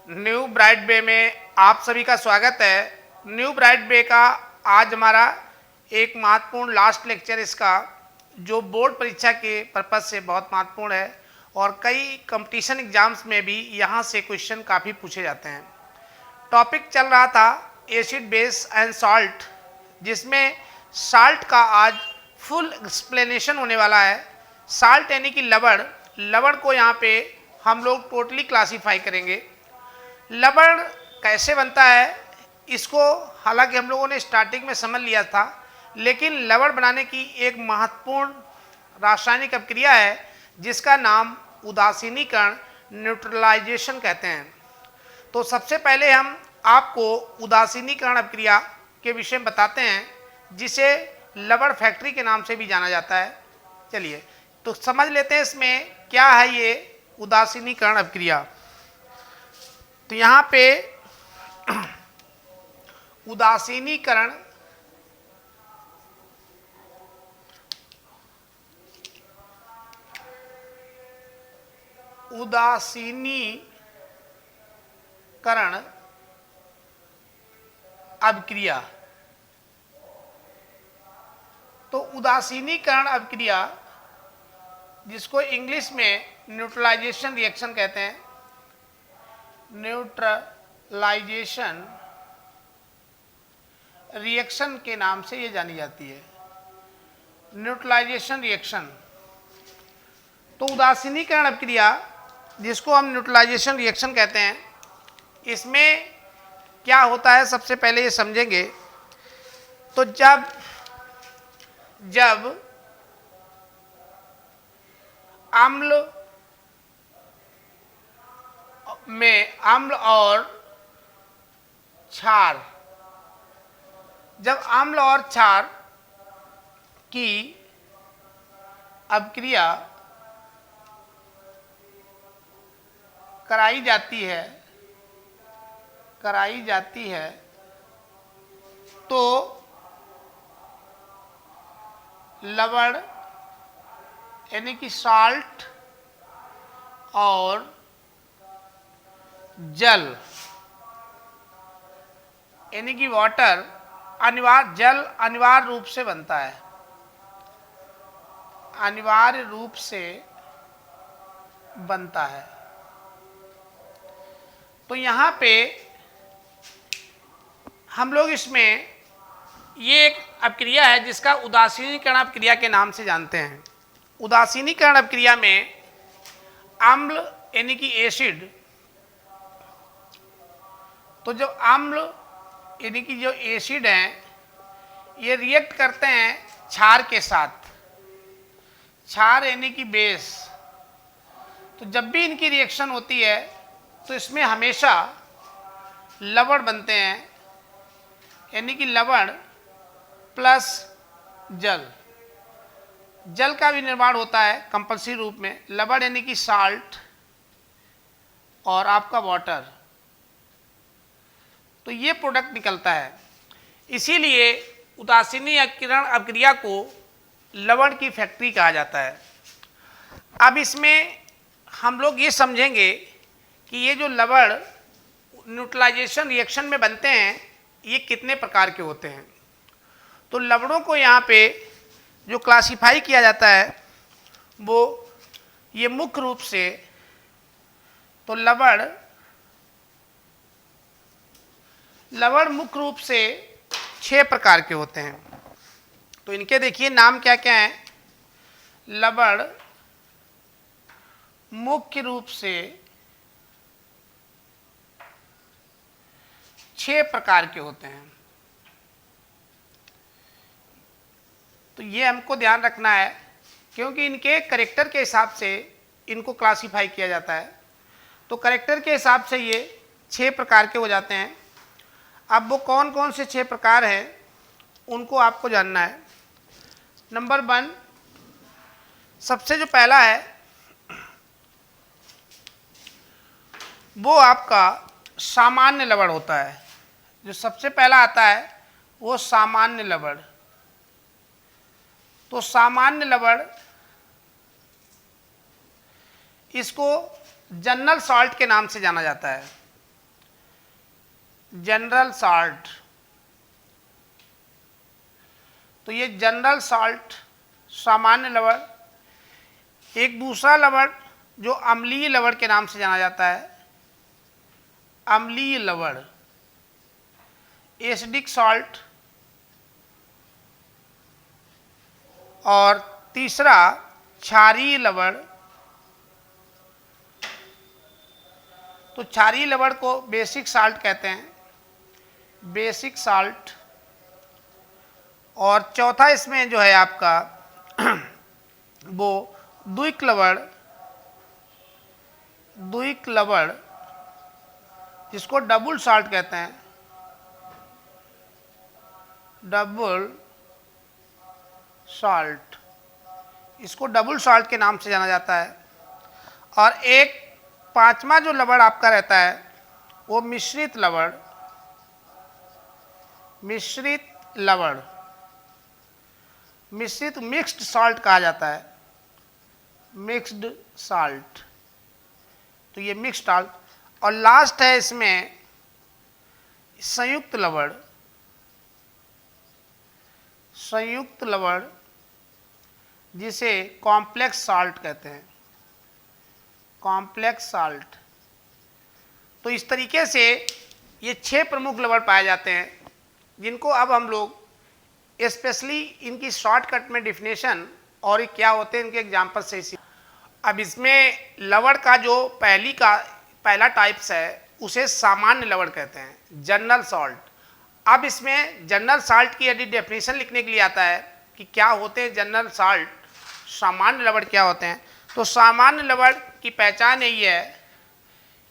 New bright बे में आप सभी का स्वागत है। न्यू ब्राइट बे का आज हमारा एक महत्वपूर्ण लास्ट लेक्चर इसका, जो बोर्ड परीक्षा के पर्पज से बहुत महत्वपूर्ण है और कई कंपटीशन एग्जाम्स में भी यहाँ से क्वेश्चन काफ़ी पूछे जाते हैं। टॉपिक चल रहा था एसिड बेस एंड सॉल्ट, जिसमें साल्ट का आज फुल एक्सप्लेनेशन होने वाला है। साल्ट यानी कि लवण, लवण को यहाँ पे हम लोग टोटली क्लासीफाई करेंगे। लवण कैसे बनता है इसको हालांकि हम लोगों ने स्टार्टिंग में समझ लिया था, लेकिन लवण बनाने की एक महत्वपूर्ण रासायनिक अभिक्रिया है जिसका नाम उदासीनीकरण, न्यूट्रलाइजेशन कहते हैं। तो सबसे पहले हम आपको उदासीनीकरण अभिक्रिया के विषय में बताते हैं, जिसे लवण फैक्ट्री के नाम से भी जाना जाता है। चलिए तो समझ लेते हैं इसमें क्या है ये उदासीनीकरण अभिक्रिया। तो यहाँ पे उदासीनीकरण अभिक्रिया। तो उदासीनीकरण अभिक्रिया, जिसको इंग्लिश में न्यूट्रलाइजेशन रिएक्शन कहते हैं, न्यूट्रलाइजेशन रिएक्शन के नाम से ये जानी जाती है, न्यूट्रलाइजेशन रिएक्शन। तो उदासीनीकरण अभिक्रिया, जिसको हम न्यूट्रलाइजेशन रिएक्शन कहते हैं, इसमें क्या होता है सबसे पहले ये समझेंगे। तो जब अम्ल में अम्ल और क्षार, जब अम्ल और क्षार की अभिक्रिया कराई जाती है तो लवण यानी कि साल्ट और जल यानी कि वाटर अनिवार्य रूप से बनता है, अनिवार्य रूप से बनता है। तो यहाँ पे हम लोग इसमें ये एक अभिक्रिया है जिसका उदासीनीकरण अभिक्रिया के नाम से जानते हैं। उदासीनीकरण अभिक्रिया में अम्ल यानी कि एसिड, तो जो अम्ल यानी कि जो एसिड हैं ये रिएक्ट करते हैं क्षार के साथ, क्षार यानी कि बेस। तो जब भी इनकी रिएक्शन होती है तो इसमें हमेशा लवण बनते हैं, यानी कि लवण प्लस जल, जल का भी निर्माण होता है कंपल्सरी रूप में। लवण यानी कि साल्ट और आपका वाटर, तो ये प्रोडक्ट निकलता है। इसीलिए उदासीनीकरण अभिक्रिया को लवण की फैक्ट्री कहा जाता है। अब इसमें हम लोग ये समझेंगे कि ये जो लवण न्यूट्रलाइजेशन रिएक्शन में बनते हैं ये कितने प्रकार के होते हैं। तो लवणों को यहाँ पे जो क्लासिफाई किया जाता है वो ये मुख्य रूप से, तो लवण मुख्य रूप से 6 प्रकार के होते हैं। तो इनके देखिए नाम क्या क्या हैं। लवण मुख्य रूप से 6 प्रकार के होते हैं। तो ये हमको ध्यान रखना है क्योंकि इनके कैरेक्टर के हिसाब से इनको क्लासिफाई किया जाता है। तो कैरेक्टर के हिसाब से ये 6 प्रकार के हो जाते हैं। अब वो कौन कौन से 6 प्रकार हैं उनको आपको जानना है। नंबर 1, सबसे जो पहला है वो आपका सामान्य लवण होता है। जो सबसे पहला आता है वो सामान्य लवण। तो सामान्य लवण इसको जनरल सॉल्ट के नाम से जाना जाता है। General salt. तो ये जनरल साल्ट सामान्य लवण। एक दूसरा लवण जो अम्लीय लवण के नाम से जाना जाता है, अम्लीय लवण, एसिडिक सॉल्ट। और तीसरा क्षारीय लवण। तो क्षारीय लवण को बेसिक साल्ट कहते हैं, बेसिक साल्ट। और चौथा इसमें जो है आपका वो द्विक लवण, द्विक लवण जिसको डबल साल्ट कहते हैं, डबल साल्ट, इसको डबल साल्ट के नाम से जाना जाता है। और एक पांचवा जो लवण आपका रहता है वो मिश्रित लवण, मिश्रित लवण, मिश्रित मिक्स्ड साल्ट कहा जाता है, मिक्स्ड साल्ट। तो ये मिक्स्ड साल्ट। और लास्ट है इसमें संयुक्त लवण, संयुक्त लवण जिसे कॉम्प्लेक्स साल्ट कहते हैं, कॉम्प्लेक्स साल्ट। तो इस तरीके से ये 6 प्रमुख लवण पाए जाते हैं, जिनको अब हम लोग स्पेशली इनकी शॉर्टकट में डिफिनेशन और ये क्या होते हैं इनके एग्जाम्पल से इसी। अब इसमें लवण का जो पहला टाइप्स है उसे सामान्य लवण कहते हैं, जनरल सॉल्ट। अब इसमें जनरल साल्ट की यदि डेफिनेशन लिखने के लिए आता है कि क्या होते हैं जनरल साल्ट, सामान्य लवण क्या होते हैं, तो सामान्य लवण की पहचान यही है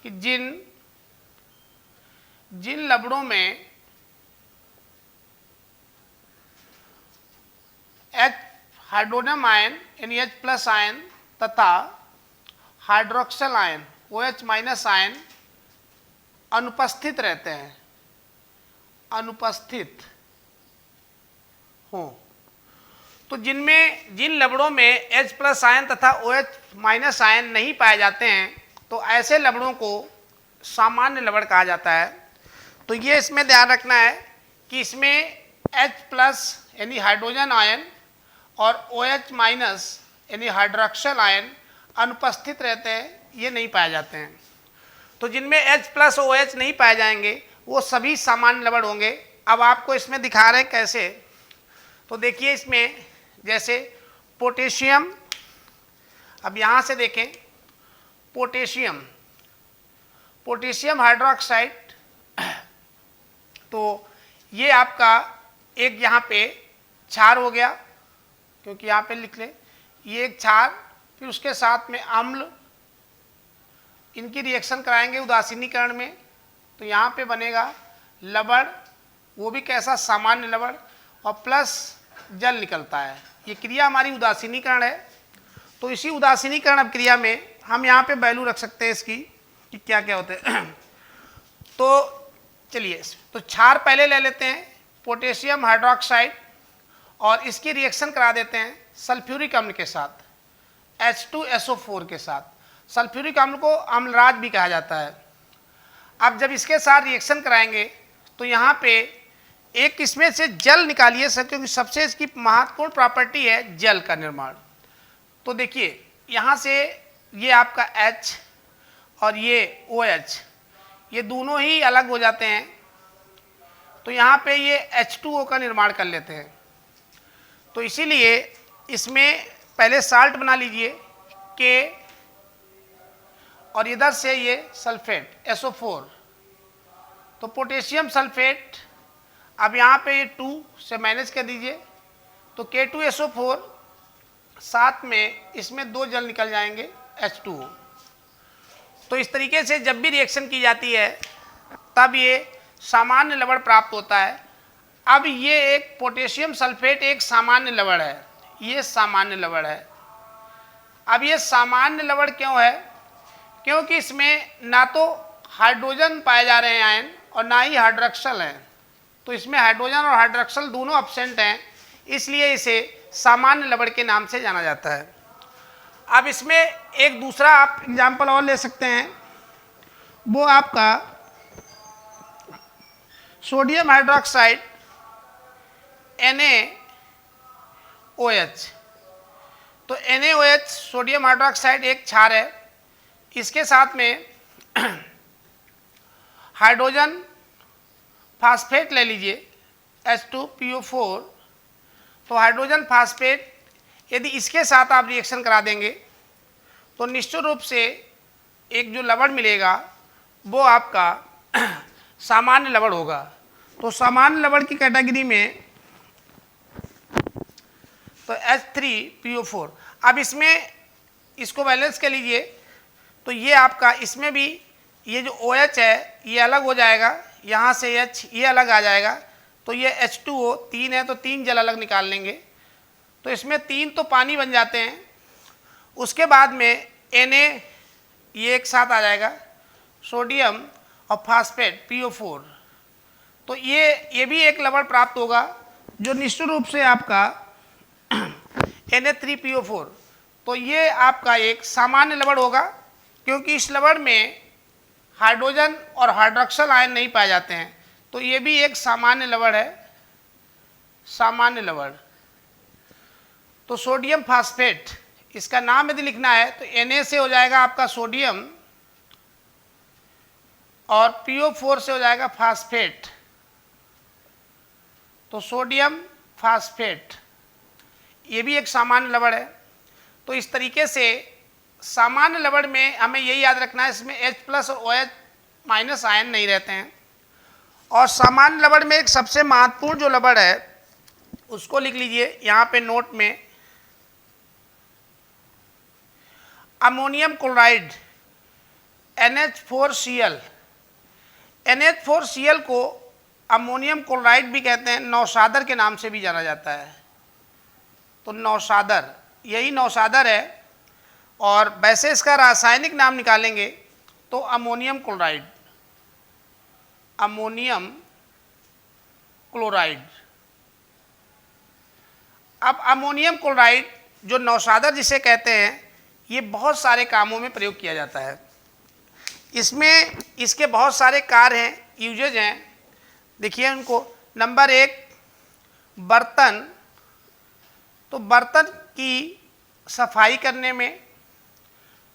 कि जिन लवणों में H हाइड्रोजन आयन यानी H+ आयन तथा हाइड्रोक्सिल आयन OH- आयन अनुपस्थित रहते हैं, अनुपस्थित हो। तो जिन लवणों में H+ आयन तथा OH- आयन नहीं पाए जाते हैं तो ऐसे लवणों को सामान्य लवण कहा जाता है। तो ये इसमें ध्यान रखना है कि इसमें H+ यानी हाइड्रोजन आयन और OH- यानी हाइड्रोक्सिल आयन अनुपस्थित रहते हैं, ये नहीं पाए जाते हैं। तो जिनमें H+ OH नहीं पाए जाएंगे वो सभी सामान्य लवण होंगे। अब आपको इसमें दिखा रहे हैं कैसे। तो देखिए इसमें जैसे पोटेशियम, अब यहाँ से देखें पोटेशियम, पोटेशियम हाइड्रोक्साइड। तो ये आपका एक यहाँ पे क्षार हो गया, क्योंकि यहाँ पे लिख लें ये एक क्षार, फिर उसके साथ में अम्ल, इनकी रिएक्शन कराएंगे उदासीनीकरण में, तो यहाँ पे बनेगा लवण, वो भी कैसा, सामान्य लवण, और प्लस जल निकलता है। ये क्रिया हमारी उदासीनीकरण है। तो इसी उदासीनीकरण अब क्रिया में हम यहाँ पे वैल्यू रख सकते हैं इसकी कि क्या क्या होते हैं। तो चलिए, तो क्षार पहले ले लेते हैं, पोटेशियम हाइड्रोक्साइड, और इसकी रिएक्शन करा देते हैं सल्फ्यूरिक अम्ल के साथ, H2SO4 के साथ। सल्फ्यूरिक अम्ल को अम्लराज भी कहा जाता है। अब जब इसके साथ रिएक्शन कराएंगे तो यहाँ पे एक इसमें से जल निकालिए सर, क्योंकि सबसे इसकी महत्वपूर्ण प्रॉपर्टी है जल का निर्माण। तो देखिए यहाँ से ये आपका H और ये OH, ये दोनों ही अलग हो जाते हैं। तो यहाँ पे ये H2O का निर्माण कर लेते हैं। तो इसीलिए इसमें पहले साल्ट बना लीजिए K, और इधर से ये सल्फेट SO4, तो पोटेशियम सल्फेट। अब यहाँ पे ये 2 से मैनेज कर दीजिए, तो K2SO4, साथ में इसमें 2 जल निकल जाएंगे H2O। तो इस तरीके से जब भी रिएक्शन की जाती है तब ये सामान्य लवण प्राप्त होता है। अब ये एक पोटेशियम सल्फेट एक सामान्य लवण है, ये सामान्य लवण है। अब ये सामान्य लवण क्यों है? क्योंकि इसमें ना तो हाइड्रोजन पाए जा रहे हैं आयन और ना ही हाइड्रोक्सल हैं। तो इसमें हाइड्रोजन और हाइड्रोक्सल दोनों एब्सेंट हैं, इसलिए इसे सामान्य लवण के नाम से जाना जाता है। अब इसमें एक दूसरा आप एग्जाम्पल और ले सकते हैं, वो आपका सोडियम हाइड्रोक्साइड NaOH। तो NaOH सोडियम हाइड्रोक्साइड एक क्षार है, इसके साथ में हाइड्रोजन फास्फेट ले लीजिए H2PO4। तो हाइड्रोजन फास्फेट यदि इसके साथ आप रिएक्शन करा देंगे तो निश्चित रूप से एक जो लवण मिलेगा वो आपका सामान्य लवण होगा। तो सामान्य लवण की कैटेगरी में तो H3PO4। अब इसमें इसको बैलेंस कर लीजिए तो ये आपका इसमें भी ये जो OH है ये अलग हो जाएगा, यहाँ से H ये अलग आ जाएगा, तो ये H2O 3 है तो 3 जल अलग निकाल लेंगे, तो इसमें 3 तो पानी बन जाते हैं। उसके बाद में Na ये एक साथ आ जाएगा, सोडियम और फास्फेट PO4। तो ये भी एक लवण प्राप्त होगा जो निश्चित रूप से आपका Na3PO4। तो ये आपका एक सामान्य लवण होगा क्योंकि इस लवण में हाइड्रोजन और हाइड्रोक्सल आयन नहीं पाए जाते हैं, तो ये भी एक सामान्य लवण है, सामान्य लवण। तो सोडियम फास्फेट इसका नाम यदि लिखना है तो Na से हो जाएगा आपका सोडियम और PO4 से हो जाएगा फास्फेट, तो सोडियम फास्फेट ये भी एक सामान्य लवण है। तो इस तरीके से सामान्य लवण में हमें यही याद रखना है, इसमें H+ और OH- आयन नहीं रहते हैं। और सामान्य लवण में एक सबसे महत्वपूर्ण जो लवण है उसको लिख लीजिए यहाँ पे नोट में, अमोनियम क्लोराइड NH4Cl। NH4Cl को अमोनियम क्लोराइड भी कहते हैं, नौशादर के नाम से भी जाना जाता है। तो नौशादर यही नौशादर है, और वैसे इसका रासायनिक नाम निकालेंगे तो अमोनियम क्लोराइड, अमोनियम क्लोराइड। अब अमोनियम क्लोराइड जो नौशादर जिसे कहते हैं ये बहुत सारे कामों में प्रयोग किया जाता है। इसमें इसके बहुत सारे कार्य हैं, यूजेज हैं, देखिए उनको। नंबर 1 बर्तन, तो बर्तन की सफाई करने में,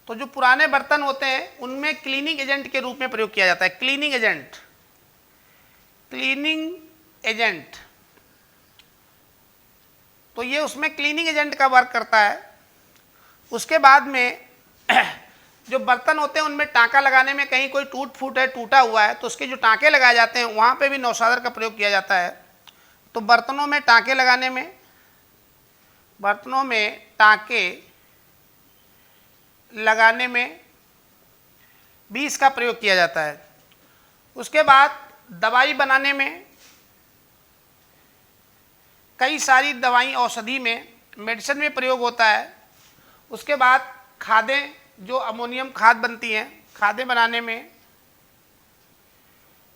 तो जो पुराने बर्तन होते हैं उनमें क्लीनिंग एजेंट के रूप में प्रयोग किया जाता है। क्लीनिंग एजेंट, क्लीनिंग एजेंट, तो ये उसमें क्लीनिंग एजेंट का वर्क करता है। उसके बाद में जो बर्तन होते हैं उनमें टाँका लगाने में कहीं कोई टूट फूट है, टूटा हुआ है, तो उसके जो टाँके लगाए जाते हैं वहाँ पे भी नौशादर का प्रयोग किया जाता है। तो बर्तनों में टाँके लगाने में, बर्तनों में टाँके लगाने में भी इसका प्रयोग किया जाता है। उसके बाद दवाई बनाने में, कई सारी दवाई औषधि में, मेडिसिन में प्रयोग होता है। उसके बाद खादें, जो अमोनियम खाद बनती हैं, खादें बनाने में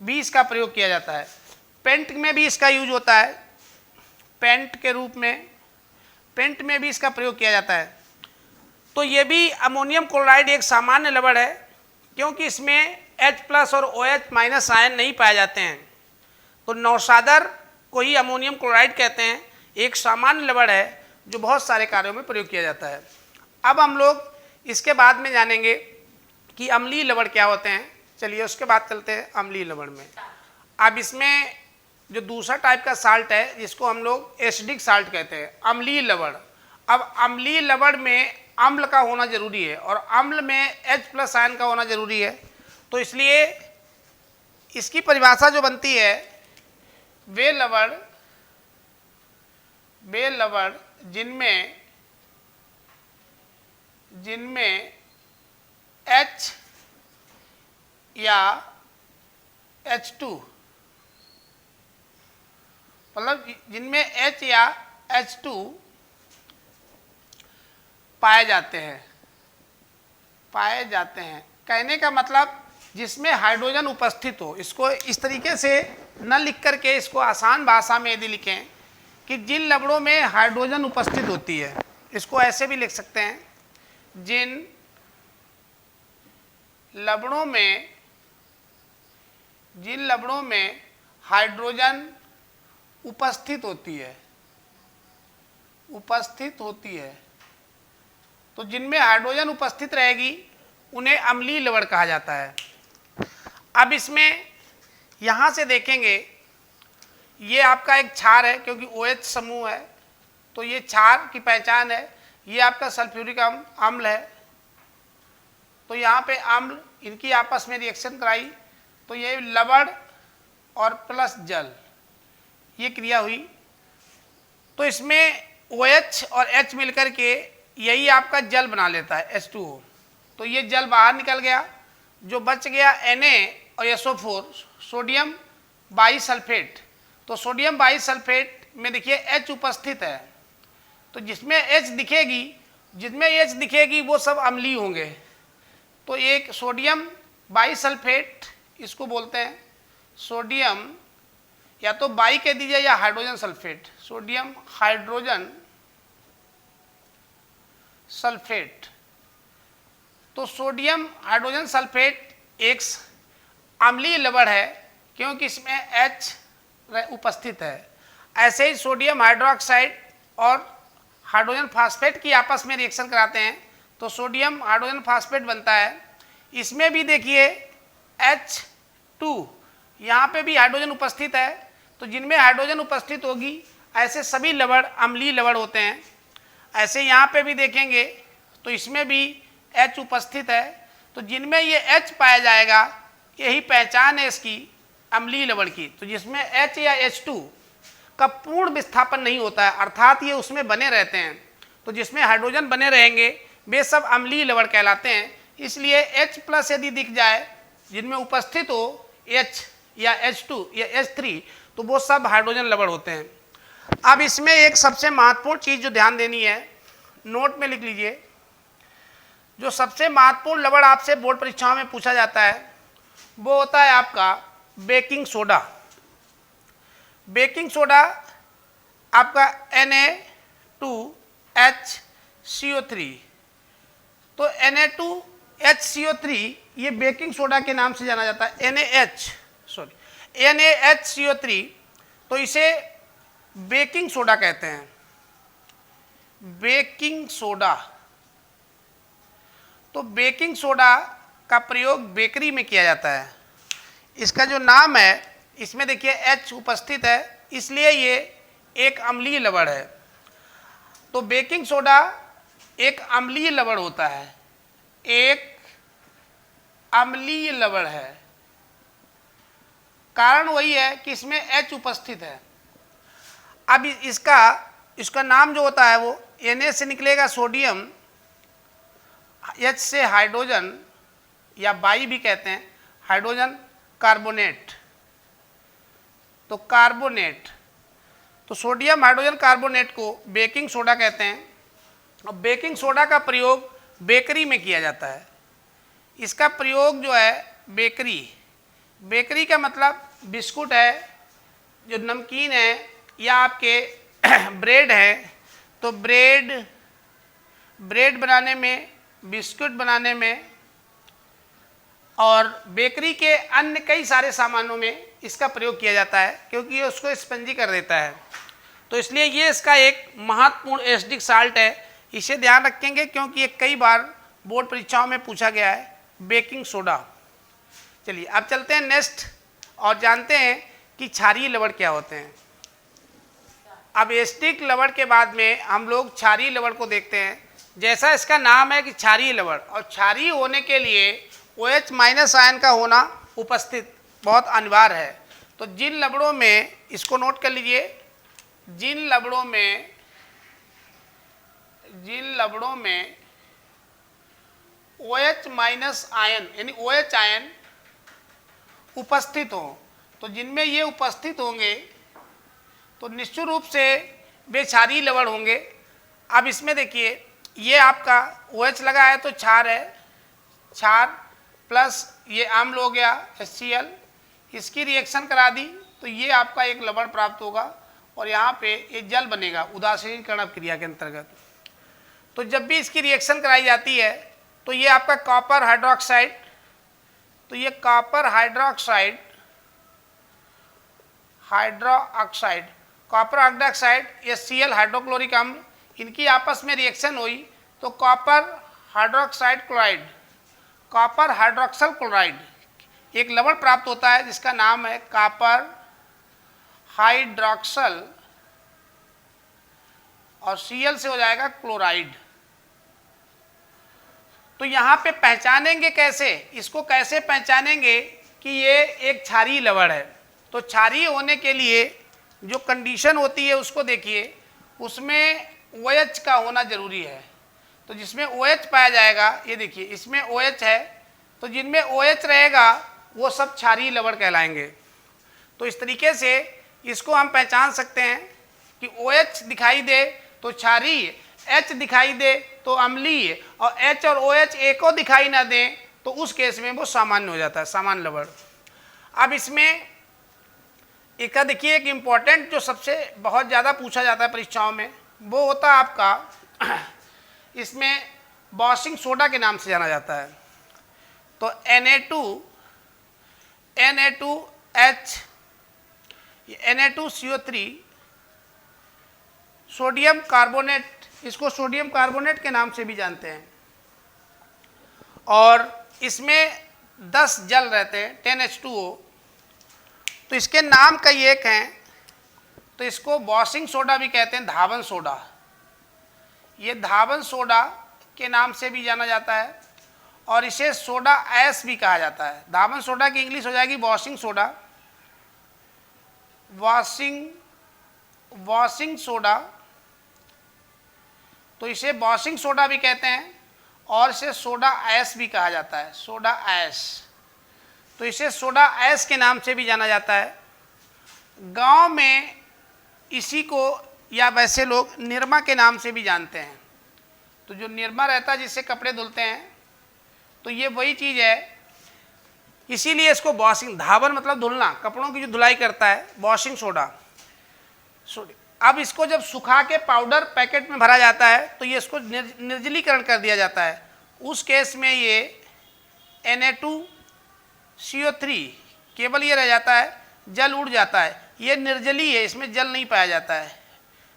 भी इसका प्रयोग किया जाता है। पेंट में भी इसका यूज होता है, पेंट के रूप में, पेंट में भी इसका प्रयोग किया जाता है। तो ये भी अमोनियम क्लोराइड एक सामान्य लवण है क्योंकि इसमें H+ और OH- आयन नहीं पाए जाते हैं। तो नौशादर को ही अमोनियम क्लोराइड कहते हैं, एक सामान्य लवण है जो बहुत सारे कार्यों में प्रयोग किया जाता है। अब हम लोग इसके बाद में जानेंगे कि अम्लीय लवण क्या होते हैं। चलिए उसके बाद चलते हैं अम्लीय लवण में। अब इसमें जो दूसरा टाइप का साल्ट है जिसको हम लोग एसिडिक साल्ट कहते हैं, अम्लीय लवण। अब अम्लीय लवण में अम्ल का होना जरूरी है और अम्ल में H+ आयन का होना जरूरी है। तो इसलिए इसकी परिभाषा जो बनती है, वे लवण जिनमें H या H2, मतलब जिनमें H या H2 पाए जाते हैं। कहने का मतलब जिसमें हाइड्रोजन उपस्थित हो। इसको इस तरीके से न लिख करके इसको आसान भाषा में यदि लिखें कि जिन लवणों में हाइड्रोजन उपस्थित होती है, इसको ऐसे भी लिख सकते हैं, जिन लवणों में हाइड्रोजन उपस्थित होती है। तो जिनमें हाइड्रोजन उपस्थित रहेगी उन्हें अम्लीय लवण कहा जाता है। अब इसमें यहां से देखेंगे, ये आपका एक क्षार है क्योंकि OH समूह है, तो ये क्षार की पहचान है। ये आपका सल्फ्यूरिक अम्ल है, तो यहाँ पे अम्ल, इनकी आपस में रिएक्शन कराई तो ये लवण और प्लस जल, ये क्रिया हुई। तो इसमें OH और H मिलकर के यही आपका जल बना लेता है H2O। तो ये जल बाहर निकल गया, जो बच गया Na और SO4 सोडियम बाईसल्फेट। तो सोडियम बाईसल्फेट में देखिए H उपस्थित है, तो जिसमें H दिखेगी वो सब अम्लीय होंगे। तो एक सोडियम बाईसल्फेट इसको बोलते हैं, सोडियम या तो बाई कह दीजिए या hydrogen sulphate, sodium hydrogen sulphate. तो सोडियम हाइड्रोजन सल्फेट एक अम्लीय लवण है क्योंकि इसमें H उपस्थित है। ऐसे ही सोडियम हाइड्रोक्साइड और हाइड्रोजन फास्फेट की आपस में रिएक्शन कराते हैं तो सोडियम हाइड्रोजन फास्फेट बनता है। इसमें भी देखिए H2, यहाँ पे भी हाइड्रोजन उपस्थित है, तो जिनमें हाइड्रोजन उपस्थित होगी ऐसे सभी लवण अम्लीय लवण होते हैं। ऐसे यहाँ पे भी देखेंगे तो इसमें भी H उपस्थित है, तो जिनमें ये H पाया जाएगा यही पहचान है इसकी अम्लीय लवण की। तो जिसमें H या H2 का पूर्ण विस्थापन नहीं होता है, अर्थात ये उसमें बने रहते हैं, तो जिसमें हाइड्रोजन बने रहेंगे वे सब अम्लीय लवण कहलाते हैं। इसलिए H प्लस यदि दिख जाए जिनमें उपस्थित हो H या H2 या H3 तो वो सब हाइड्रोजन लवण होते हैं। अब इसमें एक सबसे महत्वपूर्ण चीज जो ध्यान देनी है, नोट में लिख लीजिए। जो सबसे महत्वपूर्ण लवण आपसे बोर्ड परीक्षाओं में पूछा जाता है वो होता है आपका बेकिंग सोडा। बेकिंग सोडा आपका Na2HCO3। तो Na2HCO3 ये बेकिंग सोडा के नाम से जाना जाता है, NaHCO3। तो इसे बेकिंग सोडा कहते हैं, बेकिंग सोडा। तो बेकिंग सोडा का प्रयोग बेकरी में किया जाता है। इसका जो नाम है इसमें देखिए H उपस्थित है, इसलिए ये एक अम्लीय लवण है। तो बेकिंग सोडा एक अम्लीय लवण होता है, एक अम्लीय लवण है। कारण वही है कि इसमें H उपस्थित है। अब इसका नाम जो होता है वो Na से निकलेगा सोडियम, H से हाइड्रोजन या बाई भी कहते हैं, हाइड्रोजन कार्बोनेट। तो कार्बोनेट, तो सोडियम हाइड्रोजन कार्बोनेट को बेकिंग सोडा कहते हैं। और बेकिंग सोडा का प्रयोग बेकरी में किया जाता है। इसका प्रयोग जो है बेकरी का मतलब बिस्कुट है, जो नमकीन है या आपके ब्रेड है, तो ब्रेड बनाने में, बिस्कुट बनाने में और बेकरी के अन्य कई सारे सामानों में इसका प्रयोग किया जाता है क्योंकि ये उसको स्पंजी कर देता है। तो इसलिए ये इसका एक महत्वपूर्ण एसिडिक साल्ट है, इसे ध्यान रखेंगे क्योंकि ये कई बार बोर्ड परीक्षाओं में पूछा गया है, बेकिंग सोडा। चलिए अब चलते हैं नेक्स्ट और जानते हैं कि क्षारीय लवण क्या होते हैं। अब एसिडिक लवण के बाद में हम लोग क्षारीय लवण को देखते हैं। जैसा इसका नाम है कि क्षारीय लवण, और क्षारीय होने के लिए OH माइनस आयन का होना उपस्थित बहुत अनिवार्य है। तो जिन लवणों में, इसको नोट कर लीजिए, जिन लवणों में OH माइनस आयन यानी OH आयन उपस्थित हो, तो जिनमें ये उपस्थित होंगे तो निश्चित रूप से वे क्षारीय लवण होंगे। अब इसमें देखिए ये आपका OH लगा है तो क्षार है, क्षार प्लस ये अम्ल हो गया HCl, इसकी रिएक्शन करा दी तो ये आपका एक लवण प्राप्त होगा और यहाँ पे ये जल बनेगा उदासीनीकरण क्रिया के अंतर्गत। तो जब भी इसकी रिएक्शन कराई जाती है तो ये आपका कॉपर हाइड्रोक्साइड, तो ये copper hydroxide hydro oxide, copper oxide, ये Cl हाइड्रोक्लोरिक अम्ल, इनकी आपस में रिएक्शन हुई तो copper hydroxide chloride, copper hydroxyl chloride एक लवण प्राप्त होता है जिसका नाम है कॉपर हाइड्रोक्सल, और Cl से हो जाएगा क्लोराइड। तो यहाँ पे पहचानेंगे कैसे, इसको कैसे पहचानेंगे कि ये एक क्षारीय लवण है। तो क्षारीय होने के लिए जो कंडीशन होती है उसको देखिए, उसमें OH का होना जरूरी है। तो जिसमें OH पाया जाएगा, ये देखिए इसमें OH है, तो जिनमें OH रहेगा वो सब क्षारीय लवण कहलाएंगे। तो इस तरीके से इसको हम पहचान सकते हैं कि OH दिखाई दे तो क्षारीय, H दिखाई दे तो अम्लीय, और H और OH एको दिखाई ना दे तो उस केस में वो सामान्य हो जाता है, सामान्य लवण। अब इसमें एक देखिए, एक इम्पॉर्टेंट जो सबसे बहुत ज़्यादा पूछा जाता है परीक्षाओं में, वो होता है आपका, इसमें वॉशिंग सोडा के नाम से जाना जाता है। तो Na2H, Na2CO3, सोडियम कार्बोनेट, इसको सोडियम कार्बोनेट के नाम से भी जानते हैं, और इसमें 10 जल रहते हैं, 10H2O। तो इसके नाम कई एक हैं, तो इसको वॉशिंग सोडा भी कहते हैं, धावन सोडा, ये धावन सोडा के नाम से भी जाना जाता है, और इसे सोडा ऐश भी कहा जाता है। धावन सोडा की इंग्लिश हो जाएगी वॉशिंग सोडा, वॉशिंग सोडा, तो इसे वॉशिंग सोडा भी कहते हैं, और इसे सोडा ऐश भी कहा जाता है, सोडा ऐश। तो इसे सोडा ऐश के नाम से भी जाना जाता है। गांव में इसी को, या वैसे लोग निरमा के नाम से भी जानते हैं। तो जो निरमा रहता है जिससे कपड़े धुलते हैं, तो ये वही चीज़ है, इसीलिए इसको वॉशिंग, धावन मतलब धुलना, कपड़ों की जो धुलाई करता है, वॉशिंग सोडा। अब इसको जब सुखा के पाउडर पैकेट में भरा जाता है तो ये इसको निर्जलीकरण कर दिया जाता है। उस केस में ये Na2CO3 केवल ये रह जाता है, जल उड़ जाता है, ये निर्जलीय है, इसमें जल नहीं पाया जाता है,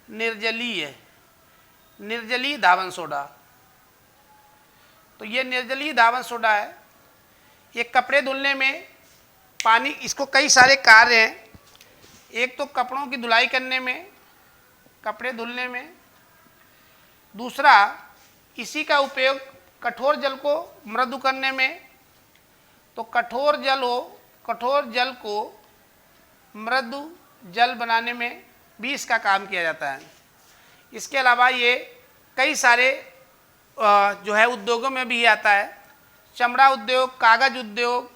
निर्जलीय, निर्जलीय धावन सोडा। तो ये निर्जलीय धावन सोडा है। ये कपड़े धुलने में पानी, इसको कई सारे कार्य हैं, एक तो कपड़ों की धुलाई करने में, कपड़े धुलने में, दूसरा इसी का उपयोग कठोर जल को मृदु करने में। तो कठोर जल को मृदु जल बनाने में भी इसका काम किया जाता है। इसके अलावा ये कई सारे जो है उद्योगों में भी आता है, चमड़ा उद्योग, कागज उद्योग।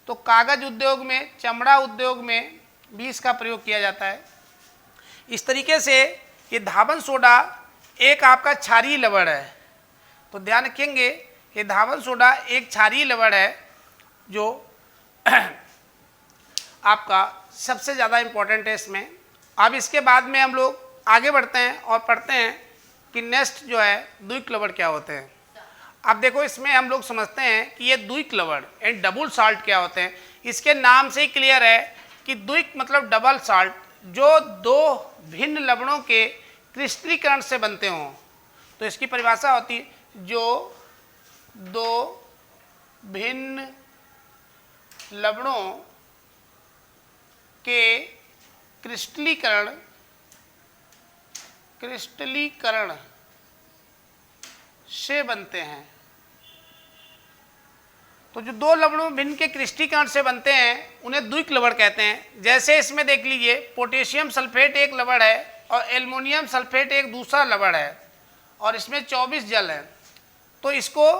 तो कागज उद्योग में, चमड़ा उद्योग में भी इसका प्रयोग किया जाता है। इस तरीके से ये धावन सोडा एक आपका क्षारीय लवण है। तो ध्यान रखेंगे, ये धावन सोडा एक क्षारीय लवण है जो आपका सबसे ज़्यादा इम्पोर्टेंट है इसमें। अब इसके बाद में हम लोग आगे बढ़ते हैं और पढ़ते हैं कि नेक्स्ट जो है द्विक लवण क्या होते हैं। अब देखो, इसमें हम लोग समझते हैं कि ये द्विक लवण एंड डबल साल्ट क्या होते हैं। इसके नाम से ही क्लियर है कि द्विक मतलब डबल साल्ट, जो दो भिन्न लवणों के क्रिस्टलीकरण से बनते हों। तो इसकी परिभाषा होती है, जो दो भिन्न लवणों के क्रिस्टलीकरण से बनते हैं। तो जो दो लवणों भिन्न के क्रिस्टलीकरण से बनते हैं उन्हें द्विक लवण कहते हैं। जैसे इसमें देख लीजिए, पोटेशियम सल्फेट एक लवण है और एल्युमिनियम सल्फेट एक दूसरा लवण है, और इसमें 24 जल है। तो इसको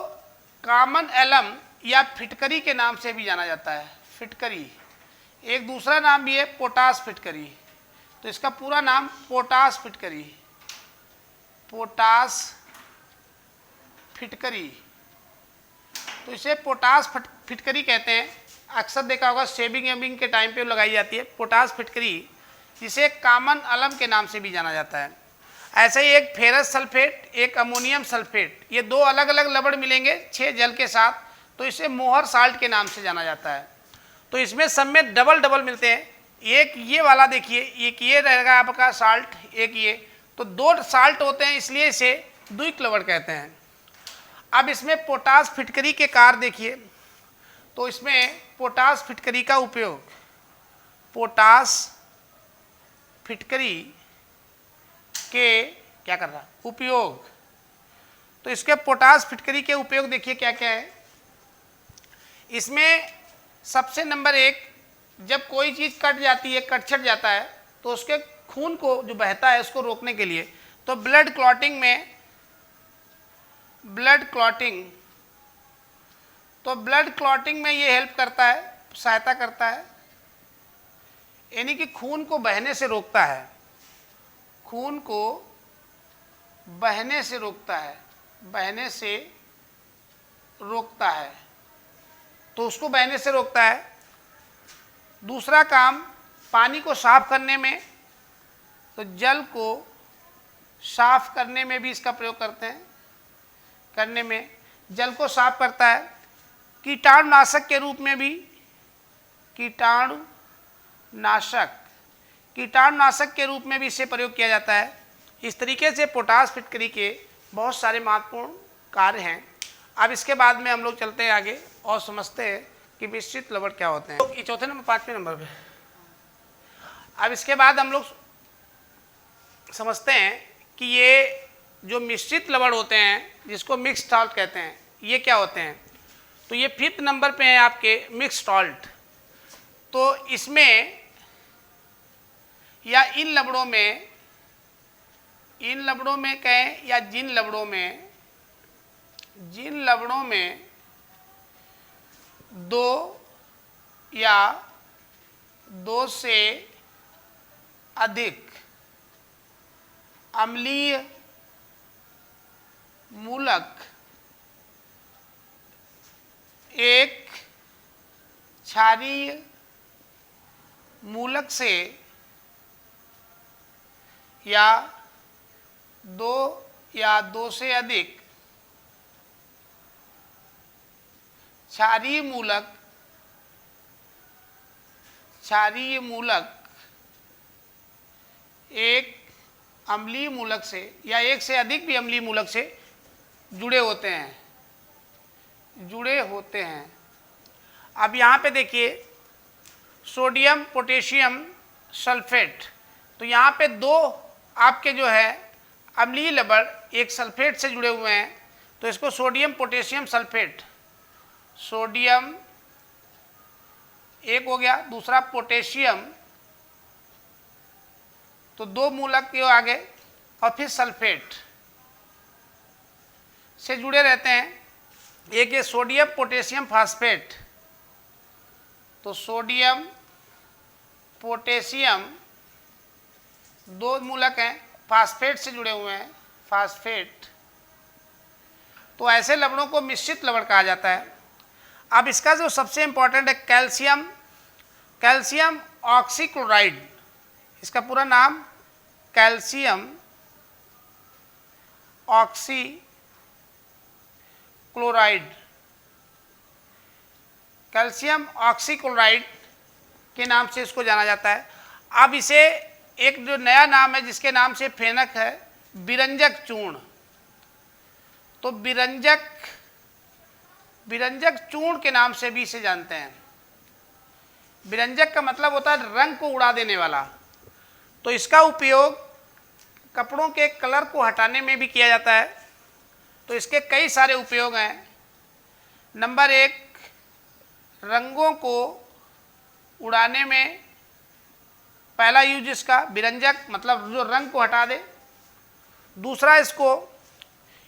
कॉमन एलम या फिटकरी के नाम से भी जाना जाता है। फिटकरी, एक दूसरा नाम भी है पोटास फिटकरी। तो इसका पूरा नाम पोटास फिटकरी, पोटास फिटकरी। तो इसे पोटास फिटकरी कहते हैं। अक्सर देखा होगा शेविंग एविंग के टाइम पे लगाई जाती है पोटास फिटकरी, जिसे कॉमन अलम के नाम से भी जाना जाता है। ऐसे ही एक फेरस सल्फेट, एक अमोनियम सल्फेट, ये दो अलग अलग लवण मिलेंगे 6 जल के साथ, तो इसे मोहर साल्ट के नाम से जाना जाता है। तो इसमें सब में डबल डबल मिलते हैं, एक ये वाला देखिए, एक ये रहेगा आपका साल्ट, एक ये, तो दो साल्ट होते हैं, इसलिए इसे द्विक लवण कहते हैं। अब इसमें पोटास फिटकरी के कार्य देखिए, तो इसमें पोटास फिटकरी का उपयोग, पोटास फिटकरी के क्या कर रहा उपयोग, तो इसके पोटास फिटकरी के उपयोग देखिए क्या क्या है। इसमें सबसे नंबर एक, जब कोई चीज़ कट जाती है, कट छट जाता है, तो उसके खून को जो बहता है उसको रोकने के लिए, तो ब्लड क्लॉटिंग में, ब्लड क्लॉटिंग, तो ब्लड क्लॉटिंग में ये हेल्प करता है, सहायता करता है, यानी कि खून को बहने से रोकता है, खून को बहने से रोकता है, बहने से रोकता है, तो उसको बहने से रोकता है। दूसरा काम, पानी को साफ करने में, तो जल को साफ करने में भी इसका प्रयोग करते हैं, करने में जल को साफ करता है। कीटाणुनाशक के रूप में भी, कीटाणुनाशक, कीटाणुनाशक के रूप में भी इसे प्रयोग किया जाता है। इस तरीके से पोटास फिटकरी के बहुत सारे महत्वपूर्ण कार्य हैं। अब इसके बाद में हम लोग चलते हैं आगे और समझते हैं कि मिश्रित लवण क्या होते हैं। तो ये चौथे नंबर, पांचवें नंबर पे। अब इसके बाद हम लोग समझते हैं कि ये जो मिश्रित लवण होते हैं, जिसको मिक्स सॉल्ट कहते हैं, ये क्या होते हैं। तो ये 5th नंबर पे है आपके मिक्स सॉल्ट। तो इसमें या इन लवणों में, इन लवणों में कहें या जिन लवणों में, जिन लवणों में दो या दो से अधिक अम्लीय मूलक एक क्षारीय मूलक से या दो से अधिक क्षारीय मूलक, क्षारीय मूलक एक अम्लीय मूलक से या एक से अधिक भी अम्लीय मूलक से जुड़े होते हैं, जुड़े होते हैं। अब यहाँ पे देखिए सोडियम पोटेशियम सल्फेट, तो यहाँ पे दो आपके जो है अम्लीय लवण एक सल्फेट से जुड़े हुए हैं, तो इसको सोडियम पोटेशियम सल्फेट, सोडियम एक हो गया, दूसरा पोटेशियम, तो दो मूलक के आगे, और फिर सल्फेट से जुड़े रहते हैं। एक ये सोडियम पोटेशियम फास्फेट, तो सोडियम पोटेशियम दो मूलक हैं, फास्फेट से जुड़े हुए हैं, फास्फेट। तो ऐसे लवणों को मिश्रित लवण कहा जाता है। अब इसका जो सबसे इंपॉर्टेंट है कैल्शियम, कैल्शियम ऑक्सीक्लोराइड, इसका पूरा नाम कैल्शियम ऑक्सीक्लोराइड, कैल्शियम ऑक्सीक्लोराइड के नाम से इसको जाना जाता है। अब इसे एक जो नया नाम है जिसके नाम से फेनक है, विरंजक चूर्ण। तो विरंजक चूर्ण के नाम से भी इसे जानते हैं। विरंजक का मतलब होता है रंग को उड़ा देने वाला। तो इसका उपयोग कपड़ों के कलर को हटाने में भी किया जाता है। तो इसके कई सारे उपयोग हैं। नंबर एक, रंगों को उड़ाने में पहला यूज इसका विरंजक, मतलब जो रंग को हटा दे। दूसरा, इसको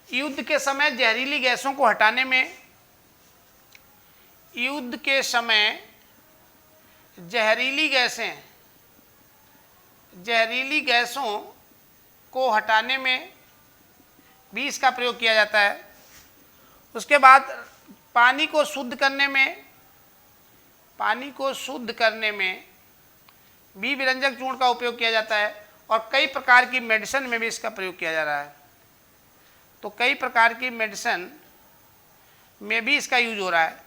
युद्ध के समय जहरीली गैसों को हटाने में, युद्ध के समय जहरीली गैसों को हटाने में भी इसका प्रयोग किया जाता है। उसके बाद पानी को शुद्ध करने में, पानी को शुद्ध करने में भी विरंजक चूर्ण का उपयोग किया जाता है। और कई प्रकार की मेडिसिन में भी इसका प्रयोग किया जा रहा है। तो कई प्रकार की मेडिसिन में भी इसका यूज हो रहा है।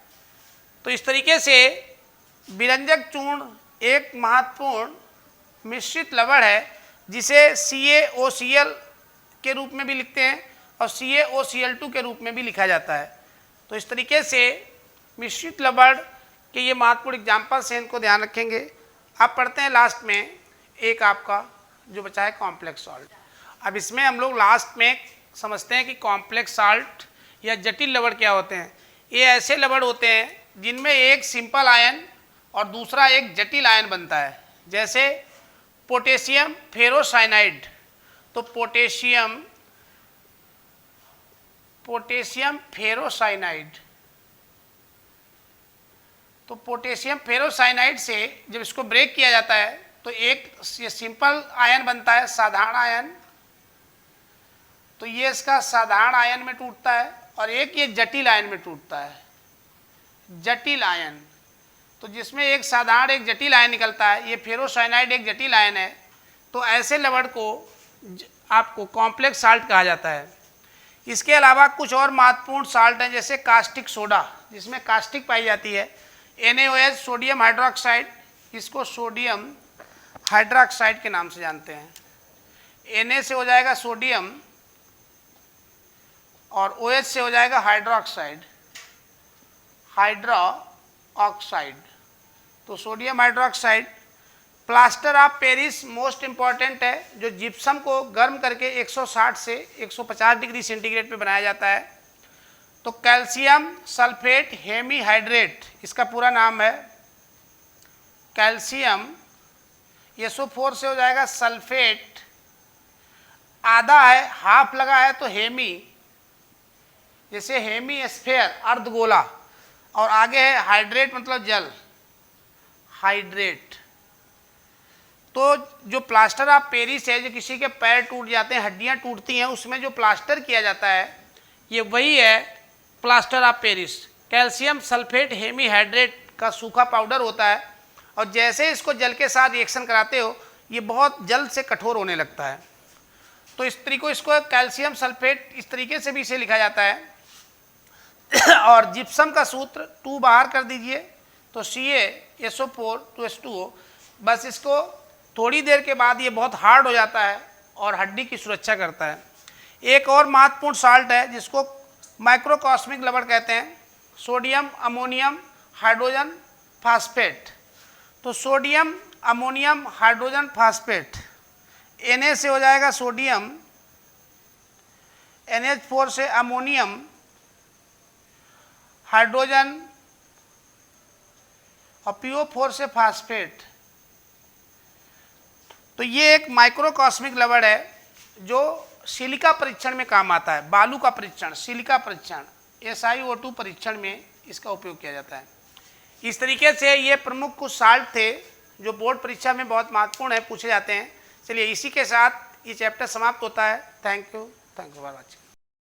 तो इस तरीके से विरंजक चूर्ण एक महत्वपूर्ण मिश्रित लवण है जिसे CaOCl के रूप में भी लिखते हैं और CaOCl2 के रूप में भी लिखा जाता है। तो इस तरीके से मिश्रित लवण के ये महत्वपूर्ण एग्जाम्पल्स हैं, इनको ध्यान रखेंगे। अब पढ़ते हैं लास्ट में एक आपका जो बचा है कॉम्प्लेक्स सॉल्ट। अब इसमें हम लोग लास्ट में समझते हैं कि कॉम्प्लेक्स सॉल्ट या जटिल लवण क्या होते हैं। ये ऐसे लवण होते हैं जिनमें एक सिंपल आयन और दूसरा एक जटिल आयन बनता है, जैसे पोटेशियम फेरोसाइनाइड। तो पोटेशियम फेरोसाइनाइड, तो पोटेशियम फेरोसाइनाइड से जब इसको ब्रेक किया जाता है तो एक ये सिंपल आयन बनता है, साधारण आयन। तो ये इसका साधारण आयन में टूटता है और एक ये जटिल आयन में टूटता है, जटिल आयन। तो जिसमें एक साधारण एक जटिल आयन निकलता है, ये फेरोसाइनाइड एक जटिल आयन है। तो ऐसे लवण को आपको कॉम्प्लेक्स साल्ट कहा जाता है। इसके अलावा कुछ और महत्वपूर्ण साल्ट हैं, जैसे कास्टिक सोडा जिसमें कास्टिक पाई जाती है, NaOH सोडियम हाइड्रोक्साइड, इसको सोडियम हाइड्रोक्साइड के नाम से जानते हैं। Na से हो जाएगा सोडियम और OH से हो जाएगा हाइड्रोक्साइड, हाइड्रोक्साइड। तो sodium hydroxide. Plaster of Paris most important है, जो जिप्सम को गर्म करके 160 से 150 डिग्री सेंटीग्रेड पे बनाया जाता है। तो कैल्शियम सल्फेट हेमीहाइड्रेट, इसका पूरा नाम है कैल्शियम, SO4 से हो जाएगा सल्फेट, आधा है हाफ लगा है तो हेमी, जैसे हेमी स्फेयर अर्धगोला, और आगे है हाइड्रेट मतलब जल, हाइड्रेट। तो जो प्लास्टर ऑफ पेरिस है, जो किसी के पैर टूट जाते हैं, हड्डियां टूटती हैं, उसमें जो प्लास्टर किया जाता है ये वही है plaster of Paris. Calcium sulphate hemihydrate का सूखा पाउडर होता है और जैसे इसको जल के साथ रिएक्शन कराते हो ये बहुत जल्द से कठोर होने लगता है। तो इस तरीके इसको कैल्शियम सल्फेट इस तरीके से भी इसे लिखा जाता है। और जिप्सम का सूत्र 2 बाहर कर दीजिए तो CaSO4 2H2O। बस इसको थोड़ी देर के बाद ये बहुत हार्ड हो जाता है और हड्डी की सुरक्षा करता है। एक और महत्वपूर्ण साल्ट है जिसको माइक्रोकॉस्मिक लवण कहते हैं, सोडियम अमोनियम हाइड्रोजन फास्फेट। तो sodium ammonium hydrogen phosphate, Na से हो जाएगा सोडियम, NH4 से अमोनियम हाइड्रोजन और PO4 से फास्फेट। तो ये एक माइक्रोकॉस्मिक लवण है जो सिलिका परीक्षण में काम आता है, बालू का परीक्षण, सिलिका परीक्षण, SiO2 परीक्षण में इसका उपयोग किया जाता है। इस तरीके से ये प्रमुख कुछ साल्ट थे जो बोर्ड परीक्षा में बहुत महत्वपूर्ण है, पूछे जाते हैं। चलिए इसी के साथ ये चैप्टर समाप्त होता है। Thank you for watching.